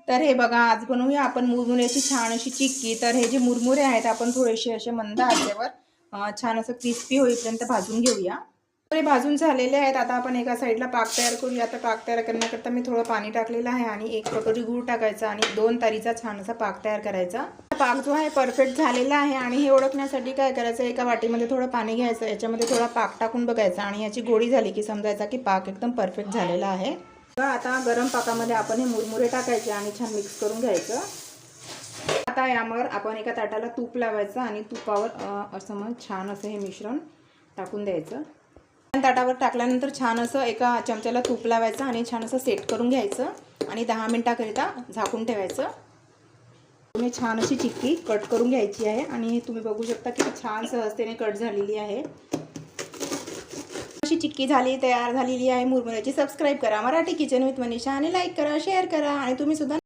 तर हे बघा, आज बनवूया आपण मुरमुऱ्याची छान अशी चिक्की. तर हे जे मुरमुरे आहेत आपण थोडेसे असे मंद आचेवर छान असं क्रिस्पी होईपर्यंत भाजून घेऊया. मुरमुरे भाजून झालेले आहेत. आता आपण एका साईडला पाक तयार करूया. आता पाक तयार करण्याकरता मी थोडं पाणी टाकलेलं आहे आणि 1 कटोरी गूळ टाकायचा आणि 2 तारीचा छान असा पाक तयार करायचा. पाक जो आहे परफेक्ट झालेला आहे आणि हे ओळखण्यासाठी काय करायचं, एका वाटीमध्ये थोडं पाणी घ्यायचं, याच्यामध्ये थोडा पाक टाकून बघायचा आणि याची गोळी झाली की समजायचा की पाक एकदम परफेक्ट झालेला आहे. आता गरम पाकामध्ये आपण हे मुरमुरे टाकायचे आणि छान मिक्स करून घ्यायचं. आता यावर आपण एका ताटाला तूप लावायचं आणि तुपावर असं मग छान असं हे मिश्रण टाकून द्यायचं. ताटावर टाकल्यानंतर छान असं एका चमच्याला तूप लावायचं आणि छान असं सेट करून घ्यायचं आणि 10 मिनिटाकरिता झाकून ठेवायचं. तुम्ही छान अशी चिक्की कट करून घ्यायची आहे आणि तुम्ही बघू शकता की छान सहजतेने कट झालेली आहे. अशी चिक्की तयार झालेली आहे मुरमुऱ्याची. सबस्क्राईब करा मराठी किचन विथ मनीषा आणि लाईक करा, शेअर करा आणि तुम्ही सुद्धा